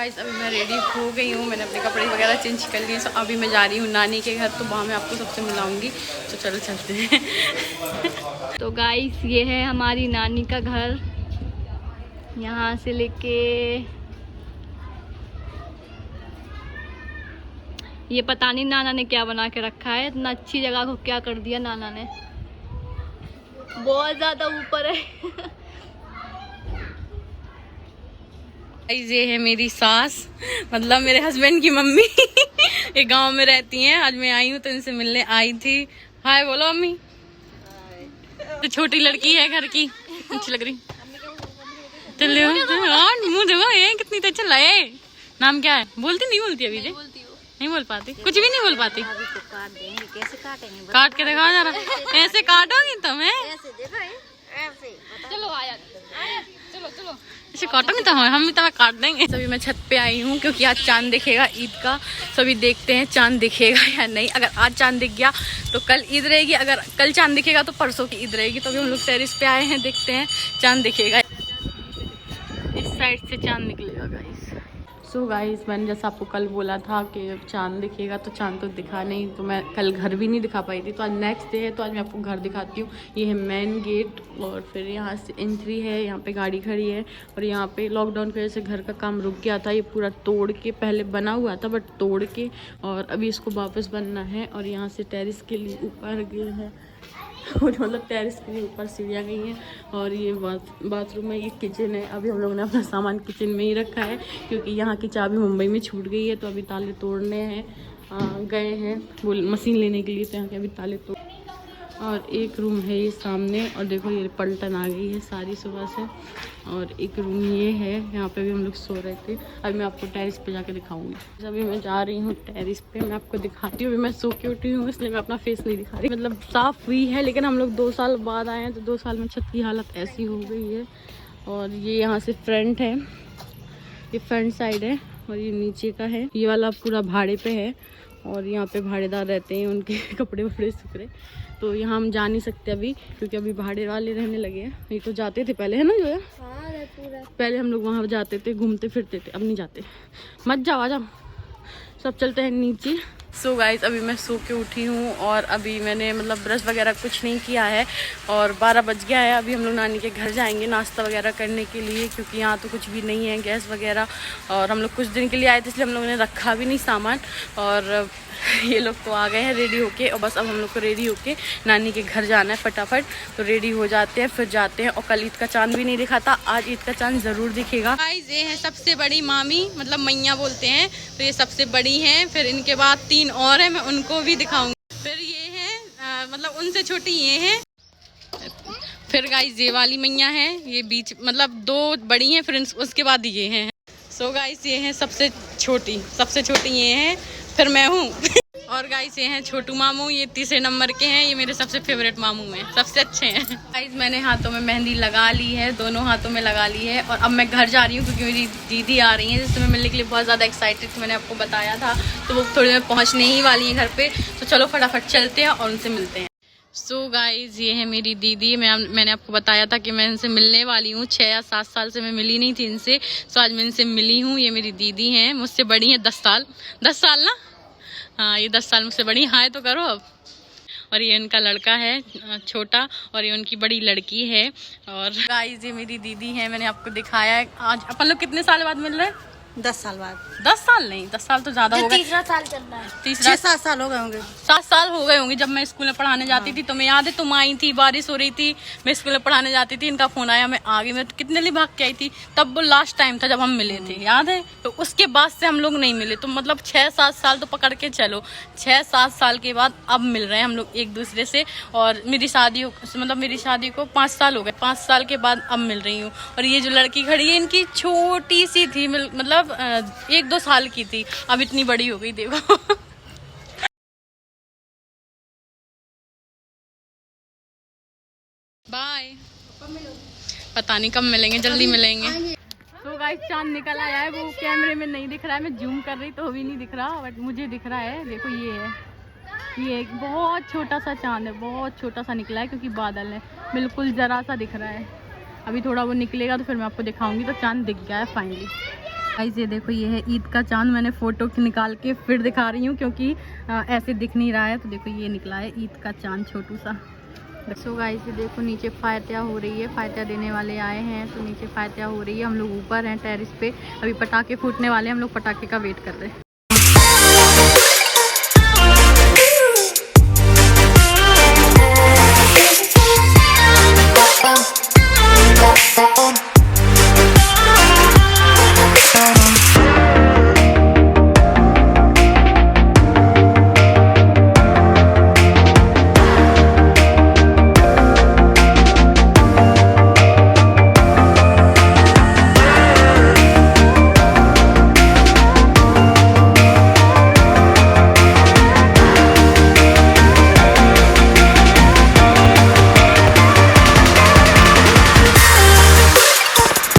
Guys अभी मैं ready हो गई हूँ, मैंने अपने कपड़े वगैरह चेंज कर लिए। तो अभी मैं जा रही हूँ नानी के घर, तो वहाँ मैं आपको सबसे मिलाऊंगी। तो चलो चलते हैं। तो गाइस ये है हमारी नानी का घर, यहाँ से लेके ये पता नहीं नाना ने क्या बना के रखा है। इतना अच्छी जगह को क्या कर दिया नाना ने, बहुत ज्यादा ऊपर है। ये है मेरी सास, मतलब मेरे हस्बैंड की मम्मी। ये गांव में रहती हैं। आज मैं आई हूँ तो इनसे मिलने आई थी। हाय बोलो मम्मी। तो छोटी लड़की है घर की, अच्छी लग रही। चलो मुँह देखो, ये कितनी तो अच्छा है। नाम क्या है? बोलती नहीं बोलती अभी नहीं बोल पाती, कुछ भी नहीं बोल पाती। कैसे काटेंगे? काट के दिखाओ जरा। ऐसे काटोगी तुम? चलो आया, चलो चलो ऐसे काटोगे तो हम भी तुम्हें काट देंगे। सभी मैं छत पे आई हूँ क्योंकि आज चांद दिखेगा ईद का। सभी देखते हैं चांद दिखेगा या नहीं। अगर आज चांद दिख गया तो कल ईद रहेगी, अगर कल चांद दिखेगा तो परसों की ईद रहेगी। तो अभी हम लोग टेरिस पे आए हैं, देखते हैं चांद दिखेगा। इस साइड से चांद निकलेगा गाइस। सो गाइस मैंने जैसा आपको कल बोला था कि चांद दिखेगा, तो चांद तो दिखा नहीं, तो मैं कल घर भी नहीं दिखा पाई थी। तो आज नेक्स्ट डे है, तो आज मैं आपको घर दिखाती हूँ। ये है मेन गेट, और फिर यहाँ से एंट्री है। यहाँ पे गाड़ी खड़ी है, और यहाँ पे लॉकडाउन की वजह से घर का काम रुक गया था। ये पूरा तोड़ के पहले बना हुआ था, बट तोड़ के और अभी इसको वापस बनना है। और यहाँ से टेरिस के लिए ऊपर गए हैं, मतलब टेरिस के लिए ऊपर सीढ़ियाँ गई हैं। और ये बाथरूम है, ये किचन है। अभी हम लोगों ने अपना सामान किचन में ही रखा है क्योंकि यहाँ की चाबी मुंबई में छूट गई है। तो अभी ताले तोड़ने हैं, गए हैं वो मशीन लेने के लिए, तो यहाँ के अभी ताले तोड़। और एक रूम है ये सामने, और देखो ये पलटन आ गई है सारी सुबह से। और एक रूम ये है, यहाँ पे भी हम लोग सो रहे थे। अभी मैं आपको टेरिस पे जाके दिखाऊंगी। अभी मैं जा रही हूँ टेरिस पे, मैं आपको दिखाती हूँ। अभी मैं सो के उठी हूँ, इसलिए मैं अपना फेस नहीं दिखा रही। मतलब साफ़ हुई है, लेकिन हम लोग 2 साल बाद आए हैं, तो 2 साल में छत की हालत ऐसी हो गई है। और ये यहाँ से फ्रंट है, ये फ्रंट साइड है, और ये नीचे का है। ये वाला पूरा भाड़े पे है, और यहाँ पे भाड़ेदार रहते हैं, उनके कपड़े वपड़े सूख रहे। तो यहाँ हम जा नहीं सकते अभी, क्योंकि अभी भाड़े वाले रहने लगे हैं। ये तो जाते थे पहले, है ना जो है? पूरा पहले हम लोग वहाँ जाते थे, घूमते फिरते थे, अब नहीं जाते। मत जाओ, आ जाओ, सब चलते हैं नीचे। सो गाइस अभी मैं सो के उठी हूँ, और अभी मैंने मतलब ब्रश वगैरह कुछ नहीं किया है, और 12 बज गया है। अभी हम लोग नानी के घर जाएंगे नाश्ता वगैरह करने के लिए, क्योंकि यहाँ तो कुछ भी नहीं है, गैस वगैरह। और हम लोग कुछ दिन के लिए आए थे, इसलिए हम लोगों ने रखा भी नहीं सामान। और ये लोग तो आ गए हैं रेडी होके, और बस अब हम लोग को रेडी होके नानी के घर जाना है फटाफट। तो रेडी हो जाते हैं, फिर जाते हैं। और कल ईद का चांद भी नहीं दिखा था, आज ईद का चांद ज़रूर दिखेगा। गाइस ये है सबसे बड़ी मामी, मतलब मैया बोलते हैं, तो ये सबसे बड़ी हैं। फिर इनके बाद 3 और हैं, मैं उनको भी दिखाऊंगी। फिर ये हैं मतलब उनसे छोटी ये हैं। फिर गाइस ये वाली मैया है, ये बीच मतलब 2 बड़ी हैं, फिर उसके बाद ये हैं। सो गाइस ये हैं सबसे छोटी ये हैं, फिर मैं हूँ। और गाइस ये हैं छोटू मामू, ये 3रे नंबर के हैं। ये मेरे सबसे फेवरेट मामू हैं, सबसे अच्छे हैं। गाइस मैंने हाथों में मेहंदी लगा ली है, दोनों हाथों में लगा ली है। और अब मैं घर जा रही हूँ, क्योंकि मेरी दीदी आ रही है, जिससे मैं मिलने के लिए बहुत ज़्यादा एक्साइटेड थी, मैंने आपको बताया था। तो वो थोड़ी देर पहुँचने ही वाली है घर पे। तो चलो फटाफट चलते हैं और उनसे मिलते हैं। सो गाइज ये है मेरी दीदी। मैंने आपको बताया था कि मैं इनसे मिलने वाली हूँ। 6 या 7 साल से मैं मिली नहीं थी इनसे, तो आज मैं इनसे मिली हूँ। ये मेरी दीदी हैं, मुझसे बड़ी हैं 10 साल। 10 साल ना? हाँ ये 10 साल मुझसे बड़ी। हाय तो करो अब। और ये इनका लड़का है छोटा, और ये उनकी बड़ी लड़की है। और गाइज ये मेरी दीदी है, मैंने आपको दिखाया है। आज अपन लोग कितने साल बाद मिल रहे हैं? 10 साल बाद। 10 साल नहीं, 10 साल तो ज्यादा हो गए। 3रा साल चल रहा है। 6-7 साल हो गए होंगे। 7 साल हो गए होंगे जब मैं स्कूल में पढ़ाने जाती थी। तो मैं याद है तुम आई थी, बारिश हो रही थी, मैं स्कूल में पढ़ाने जाती थी, इनका फोन आया, मैं आ गई। मैं तो कितने लिए भाग के आई थी। तब वो लास्ट टाइम था जब हम मिले थे, याद है? तो उसके बाद से हम लोग नहीं मिले। तो मतलब 6-7 साल तो पकड़ के चलो, 6-7 साल के बाद अब मिल रहे हैं हम लोग एक दूसरे से। और मेरी शादी को 5 साल हो गए, 5 साल के बाद अब मिल रही हूँ। और ये जो लड़की खड़ी है, इनकी छोटी सी थी, मतलब 1-2 साल की थी, अब इतनी बड़ी हो गई देखो। बाय। पता नहीं कब मिलेंगे, जल्दी मिलेंगे। तो गाइस चांद निकल आया है, वो कैमरे में नहीं दिख रहा है, मैं जूम कर रही तो भी नहीं दिख रहा, बट मुझे दिख रहा है। देखो ये है, ये एक बहुत छोटा सा चांद है, बहुत छोटा सा निकला है, क्योंकि बादल है, बिल्कुल जरा सा दिख रहा है। अभी थोड़ा वो निकलेगा तो फिर मैं आपको दिखाऊंगी। तो चांद दिख गया है फाइनली। गाइस ये देखो, ये है ईद का चांद। मैंने फ़ोटो निकाल के फिर दिखा रही हूँ क्योंकि ऐसे दिख नहीं रहा है। तो देखो ये निकला है ईद का चांद छोटू सा। सो गाइस ये देखो, नीचे फातिया हो रही है, फातिया देने वाले आए हैं तो नीचे फातिया हो रही है। हम लोग ऊपर हैं टेरिस पे, अभी पटाखे फूटने वाले हैं, हम लोग पटाखे का वेट कर रहे हैं।